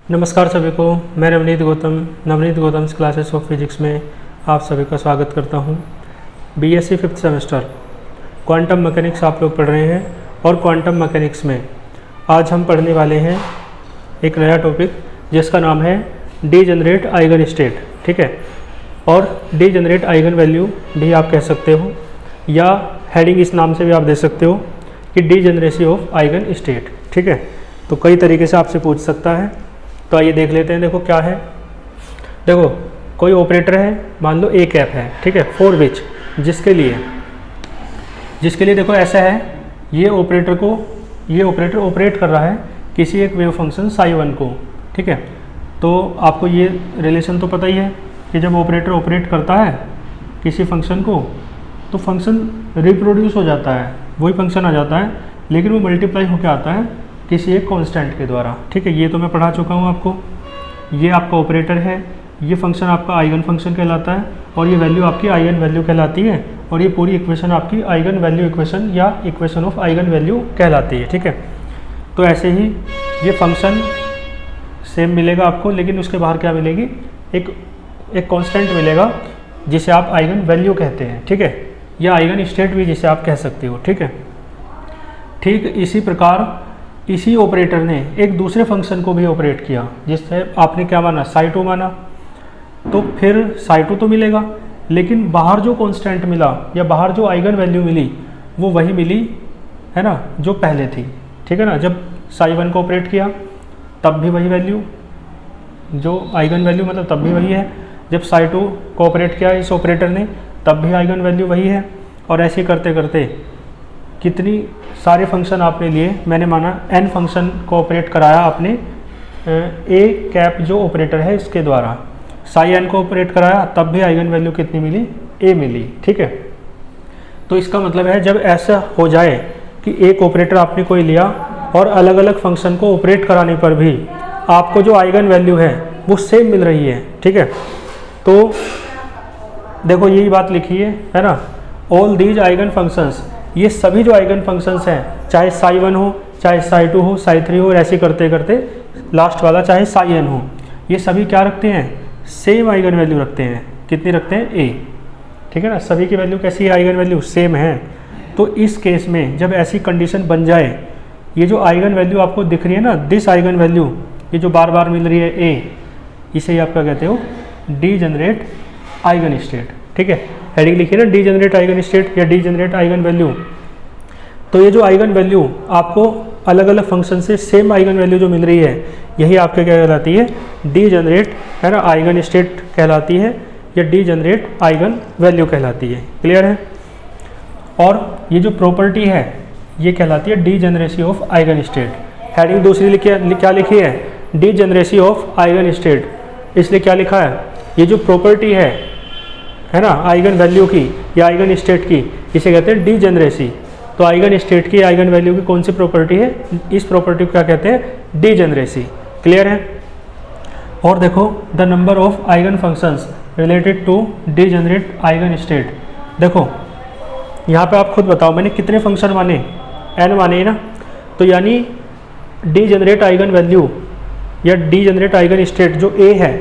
नमस्कार सभी को, मैं Navneet Gautam classes of physics में आप सभी का स्वागत करता हूं। BSc 5th semester quantum mechanics आप लोग पढ़ रहे हैं और क्वांटम मैकेनिक्स में आज हम पढ़ने वाले हैं एक नया टॉपिक जिसका नाम है डीजेनरेट आइगन स्टेट। ठीक है, और डीजेनरेट आइगन वैल्यू भी आप कह सकते हो या हेडिंग इस नाम से भी आप दे सकते हो कि डीजेनरेसी ऑफ आइगन स्टेट। ठीक है, तो कई तरीके से आपसे पूछ सकता है। तो आइए देख लेते हैं। देखो क्या है, देखो कोई ऑपरेटर है, मान लो ए कैप है। ठीक है, फॉर विच जिसके लिए देखो ऐसा है, ये ऑपरेटर ऑपरेट कर रहा है किसी एक वेव फंक्शन साई1 को। ठीक है, तो आपको ये रिलेशन तो पता ही है कि जब ऑपरेटर ऑपरेट करता है किसी फंक्शन को तो फंक्शन रिप्रोड्यूस हो जाता है, वही फंक्शन आ जाता है, लेकिन वो मल्टीप्लाई होकर आता है किसी एक कांस्टेंट के द्वारा। ठीक है, ये तो मैं पढ़ा चुका हूँ आपको। ये आपका ऑपरेटर है, ये फंक्शन आपका आइगन फंक्शन कहलाता है और ये वैल्यू आपकी आइगन वैल्यू कहलाती है और ये पूरी इक्वेशन आपकी आइगन वैल्यू इक्वेशन या इक्वेशन ऑफ आइगन वैल्यू कहलाती है। ठीक है, तो ऐसे ही ये फंक्शन सेम मिलेगा आपको, लेकिन उसके बाहर क्या मिलेगी, एक कांस्टेंट मिलेगा जिसे आप आइगन वैल्यू कहते हैं। ठीक है, या आइगन स्टेट भी जिसे आप कह सकते हो। ठीक है, ठीक इसी प्रकार इसी ऑपरेटर ने एक दूसरे फंक्शन को भी ऑपरेट किया जिससे आपने क्या माना, साई2 माना, तो फिर साई2 तो मिलेगा, लेकिन बाहर जो कांस्टेंट मिला या बाहर जो आइगन वैल्यू मिली वो वही मिली है ना जो पहले थी। ठीक है ना, जब साई1 को ऑपरेट किया तब भी वही वैल्यू, जो आइगन वैल्यू मतलब तब भी वही है। जब साई2 को ऑपरेट किया इस ऑपरेटर ने तब भी आइगन वैल्यू वही है। और ऐसे करते करते कितनी सारे फंक्शन आपने लिए, मैंने माना n फंक्शन को ऑपरेट कराया आपने ए कैप जो ऑपरेटर है इसके द्वारा, साई n को ऑपरेट कराया तब भी आइगन वैल्यू कितनी मिली, a मिली। ठीक है, तो इसका मतलब है जब ऐसा हो जाए कि एक ऑपरेटर आपने कोई लिया और अलग अलग फंक्शन को ऑपरेट कराने पर भी आपको जो आइगन वैल्यू है वो सेम मिल रही है। ठीक है, तो देखो यही बात लिखी है ना, ऑल दीज आइगन फंक्शंस, ये सभी जो आइगन फंक्शंस हैं, चाहे साई1 हो, चाहे साई2 हो, साई3 हो, और ऐसे करते करते लास्ट वाला चाहे साई n हो, ये सभी क्या रखते हैं, सेम आइगन वैल्यू रखते हैं। कितनी रखते हैं, a। ठीक है ना, सभी की वैल्यू कैसी है, आइगन वैल्यू सेम है। तो इस केस में जब ऐसी कंडीशन बन जाए, ये जो आइगन वैल्यू आपको दिख रही है ना, दिस आइगन वैल्यू, ये जो बार बार मिल रही है a, इसे ही आपका कहते हो डीजेनरेट आइगन स्टेट। ठीक है, हेडिंग लिखिए ना, डीजेनरेट आइगन स्टेट या डीजेनरेट आइगन वैल्यू। तो ये जो आइगन वैल्यू आपको अलग अलग फंक्शन से सेम आइगन वैल्यू जो मिल रही है, यही आपके क्या कहलाती है, डीजेनरेट है ना आइगन स्टेट कहलाती है या डीजेनरेट आइगन वैल्यू कहलाती है। क्लियर है। और ये जो प्रॉपर्टी है ये कहलाती है degeneracy of eigen state. Heading दूसरी क्या लिखी है, डीजेनरेसी ऑफ आइगन स्टेट। इसलिए क्या लिखा है, ये जो प्रॉपर्टी है ना आइगन वैल्यू की या आइगन स्टेट की, इसे कहते हैं डीजेनरेसी। तो आइगन स्टेट की आइगन वैल्यू की कौन सी प्रॉपर्टी है, इस प्रॉपर्टी को क्या कहते हैं, डीजेनरेसी। क्लियर है। और देखो the number of eigen functions related to degenerate eigen state. देखो यहाँ पे आप खुद बताओ, मैंने कितने फंक्शन माने, n माने ना, तो यानी डीजेनरेट आइगन वैल्यू या डीजेनरेट आइगन स्टेट जो a है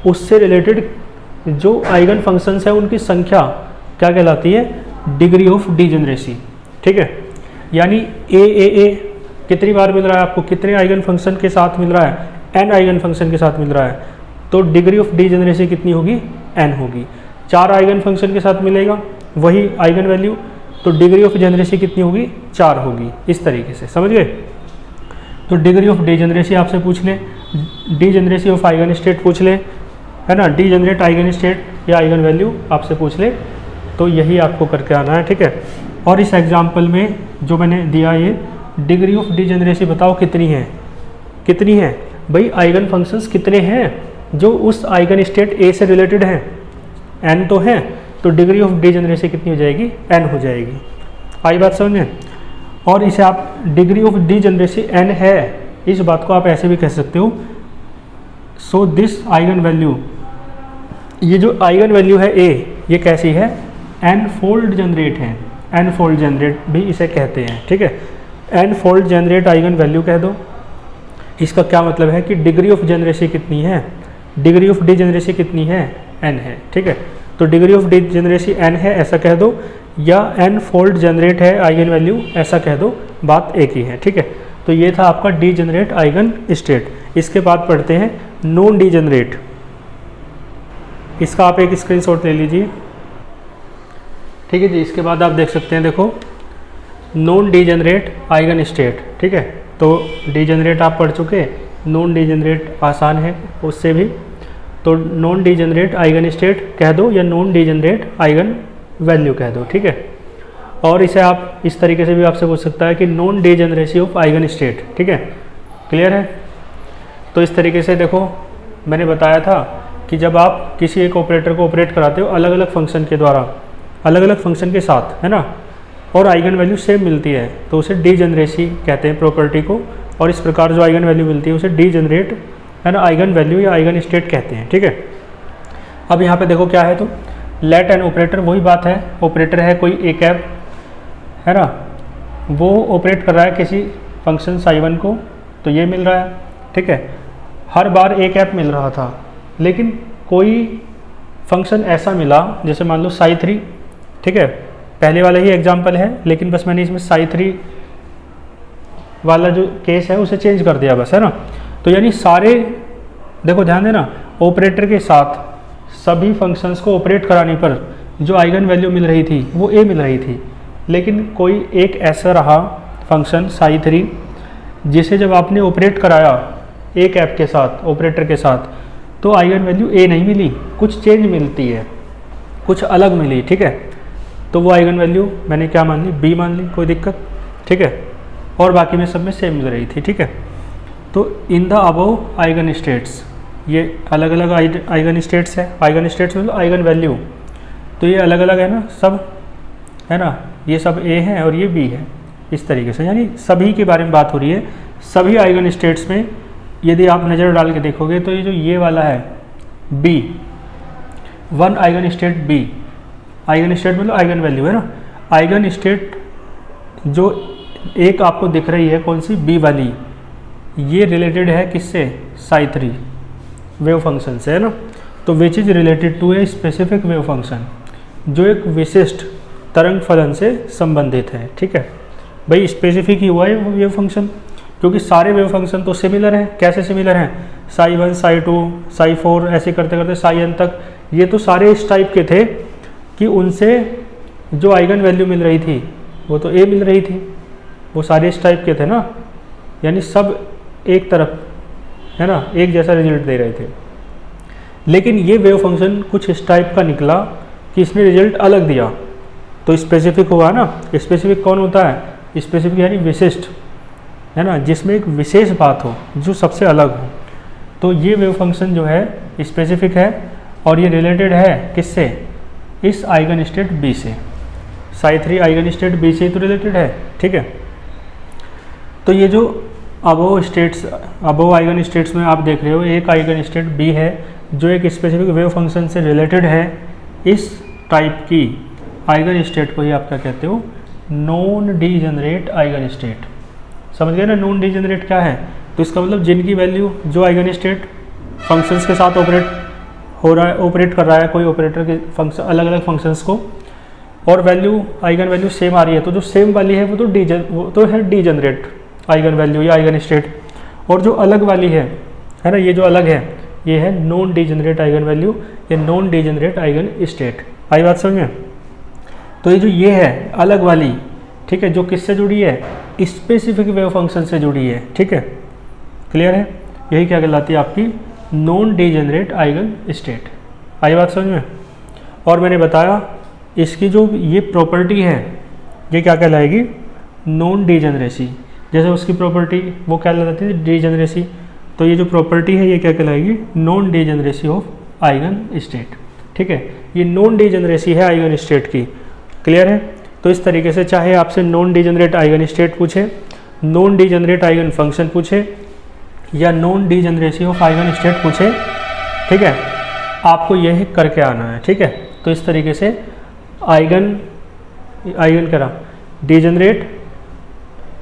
उससे रिलेटेड जो आइगन फंक्शंस है उनकी संख्या क्या कहलाती है, डिग्री ऑफ डीजेनरेसी। ठीक है, यानी ए कितनी बार मिल रहा है आपको, कितने आइगन फंक्शन के साथ मिल रहा है, n आइगन फंक्शन के साथ मिल रहा है, तो डिग्री ऑफ डीजेनरेसी कितनी होगी, n होगी। 4 आइगन फंक्शन के साथ मिलेगा वही आइगन वैल्यू, तो डिग्री ऑफ जेनरेसी कितनी होगी, 4 होगी। इस तरीके से समझ गए। तो डिग्री ऑफ डीजेनरेसी आपसे पूछ ले, डीजेनरेसी ऑफ आइगन स्टेट पूछ ले, है ना, डीजेनरेट आइगन स्टेट या आइगन वैल्यू आपसे पूछ ले, तो यही आपको करके आना है। ठीक है, और इस एग्जाम्पल में जो मैंने दिया, ये डिग्री ऑफ डीजेनरेसी बताओ कितनी है भाई, आइगन फंक्शंस कितने हैं जो उस आइगन स्टेट a से रिलेटेड हैं, n तो है, तो डिग्री ऑफ डीजेनरेसी कितनी हो जाएगी, n हो जाएगी। आई बात समझ में। और इसे आप डिग्री ऑफ डीजेनरेसी n है, इस बात को आप ऐसे भी कह सकते हो, सो दिस आइगन वैल्यू, ये जो आइगन वैल्यू है a, ये कैसी है, n फोल्ड जनरेट है, n फोल्ड जनरेट भी इसे कहते हैं। ठीक है, n fold generate eigen value कह दो इसका क्या मतलब है कि डिग्री ऑफ जनरेसी कितनी है, डिग्री ऑफ डिजेनरेसी कितनी है, n है। ठीक है, तो डिग्री ऑफ डिजेनरेसी n है ऐसा कह दो, या n फोल्ड जनरेट है आइगन वैल्यू ऐसा कह दो, बात एक ही है। ठीक है, तो ये था आपका डीजेनरेट आइगन स्टेट। इसके बाद पढ़ते हैं नॉन डीजेनरेट। इसका आप एक स्क्रीनशॉट ले लीजिए। ठीक है जी, इसके बाद आप देख सकते हैं, देखो नॉन डीजेनरेट आइगन स्टेट। ठीक है, तो डीजेनरेट आप पढ़ चुके, नॉन डीजेनरेट आसान है उससे भी। तो नॉन डीजेनरेट आइगन स्टेट कह दो या नॉन डीजेनरेट आइगन वैल्यू कह दो। ठीक है, और इसे आप इस तरीके से भी आपसे पूछ सकता है कि non degeneracy of eigen state. ठीक है, क्लियर है। तो इस तरीके से देखो मैंने बताया था कि जब आप किसी एक ऑपरेटर को ऑपरेट कराते हो अलग अलग फंक्शन के द्वारा, अलग अलग फंक्शन के साथ, है ना, और आइगन वैल्यू सेम मिलती है तो उसे डीजेनरेसी कहते हैं प्रॉपर्टी को। और इस प्रकार जो आइगन वैल्यू मिलती है उसे डीजेनरेट, है ना, आइगन वैल्यू या आइगन स्टेट कहते हैं। ठीक है, अब यहाँ पे देखो क्या है, तो लेट एन ऑपरेटर, वही बात है, ऑपरेटर है कोई एक ऐप, है ना, वो ऑपरेट कर रहा है किसी फंक्शन साई1 को, तो ये मिल रहा है। ठीक है, हर बार एक ऐप मिल रहा था, लेकिन कोई फंक्शन ऐसा मिला जैसे मान लो साई3। ठीक है, पहले वाला ही एग्जांपल है, लेकिन बस मैंने इसमें साई3 वाला जो केस है उसे चेंज कर दिया बस, है ना। तो यानी सारे, देखो ध्यान देना, ऑपरेटर के साथ सभी फंक्शंस को ऑपरेट कराने पर जो आइगन वैल्यू मिल रही थी वो ए मिल रही थी, लेकिन कोई एक ऐसा रहा फंक्शन साई3 जिसे जब आपने ऑपरेट कराया एक ऐप के साथ, ऑपरेटर के साथ, तो आइगन वैल्यू ए नहीं मिली, कुछ चेंज मिलती है, कुछ अलग मिली। ठीक है, तो वो आइगन वैल्यू मैंने क्या मान ली, बी मान ली, कोई दिक्कत। ठीक है, और बाकी में सब में सेम मिल रही थी। ठीक है, तो in the above eigen states, ये अलग अलग आइगन स्टेट्स है, आइगन स्टेट्स मतलब आइगन वैल्यू, तो ये अलग अलग है ना सब, है ना, ये सब ए है और ये बी है, इस तरीके से, यानी सभी के बारे में बात हो रही है। सभी आइगन स्टेट्स में यदि आप नज़र डाल के देखोगे तो ये जो ये वाला है B, one eigen state B, eigen state मतलब आइगन वैल्यू, है ना, आइगन स्टेट जो एक आपको दिख रही है कौन सी, बी वाली, ये रिलेटेड है किससे, साई3 वेव फंक्शन से, है ना। तो which is related to a specific wave function, जो एक विशिष्ट तरंग फलन से संबंधित है। ठीक है भाई, स्पेसिफिक ही हुआ है वो वेव फंक्शन, क्योंकि सारे वेव फंक्शन तो सिमिलर हैं। कैसे सिमिलर हैं, साई1, साई2, साई4 ऐसे करते करते साई n तक, ये तो सारे इस टाइप के थे कि उनसे जो आइगन वैल्यू मिल रही थी वो तो ए मिल रही थी, वो सारे इस टाइप के थे ना, यानी सब एक तरफ, है ना, एक जैसा रिजल्ट दे रहे थे। लेकिन ये वेव फंक्शन कुछ इस टाइप का निकला कि इसने रिजल्ट अलग दिया, तो स्पेसिफिक हुआ ना। स्पेसिफिक कौन होता है, स्पेसिफिक यानी विशिष्ट, है ना, जिसमें एक विशेष बात हो जो सबसे अलग हो। तो ये वेव फंक्शन जो है स्पेसिफिक है और ये रिलेटेड है किससे, इस आइगन स्टेट बी से, साई3 आइगन स्टेट बी से तो रिलेटेड है। ठीक है, तो ये जो above states, above eigen states में आप देख रहे हो एक आइगन स्टेट बी है जो एक स्पेसिफिक वेव फंक्शन से रिलेटेड है। इस टाइप की आइगन स्टेट को ही आप क्या कहते हो, नॉन डीजेनरेट आइगन स्टेट। समझ गए ना, नॉन डीजेनरेट क्या है, तो इसका मतलब जिनकी वैल्यू, जो आइगन स्टेट फंक्शंस के साथ ऑपरेट हो रहा है, ऑपरेट कर रहा है कोई ऑपरेटर के फंक्शन, अलग अलग फंक्शंस को, और वैल्यू, आइगन वैल्यू सेम आ रही है, तो जो सेम वाली है वो तो है डीजेनरेट आइगन वैल्यू या आइगन स्टेट, और जो अलग वाली है ना, ये जो अलग है ये है नॉन डीजेनरेट आइगन वैल्यू या नॉन डीजेनरेट आइगन स्टेट। आई बात समझ में। तो ये जो ये है अलग वाली, ठीक है, जो किससे जुड़ी है, स्पेसिफिक वेव फंक्शन से जुड़ी है। ठीक है, क्लियर है, यही क्या कहलाती है आपकी नॉन डीजेनरेट आइगन स्टेट। आई बात समझ में। और मैंने बताया इसकी जो ये प्रॉपर्टी है ये क्या कहलाएगी, नॉन डीजेनरेसी। जैसे उसकी प्रॉपर्टी वो क्या कहलाती है, डीजेनरेसी, तो ये जो प्रॉपर्टी है ये क्या कहलाएगी, non degeneracy of eigen state. ठीक है, ये नॉन डीजेनरेसी है आइगन स्टेट की। क्लियर है। तो इस तरीके से चाहे आपसे नॉन डीजेनरेट आइगन स्टेट पूछे, नॉन डीजेनरेट आइगन फंक्शन पूछे, या non degeneracy of eigen state पूछे, ठीक है, आपको यह करके आना है। ठीक है, तो इस तरीके से आइगन करा डीजेनरेट,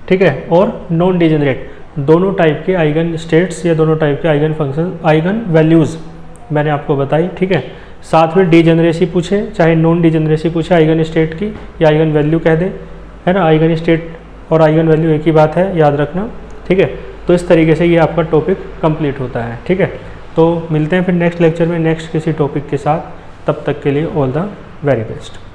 ठीक है, और नॉन डीजेनरेट, दोनों टाइप के आइगन स्टेट्स या दोनों टाइप के आइगन फंक्शन, आइगन वैल्यूज़ मैंने आपको बताई, ठीक है। साथ में डिजेनरेसी पूछे, चाहे नॉन डिजेनरेसी पूछे आइगन स्टेट की या आइगन वैल्यू कह दे, है ना। आइगन स्टेट और आइगन वैल्यू एक ही बात है, याद रखना, ठीक है। तो इस तरीके से ये आपका टॉपिक कंप्लीट होता है, ठीक है। तो मिलते हैं फिर नेक्स्ट लेक्चर में नेक्स्ट किसी टॉपिक के साथ, तब तक के लिए ऑल द वेरी बेस्ट।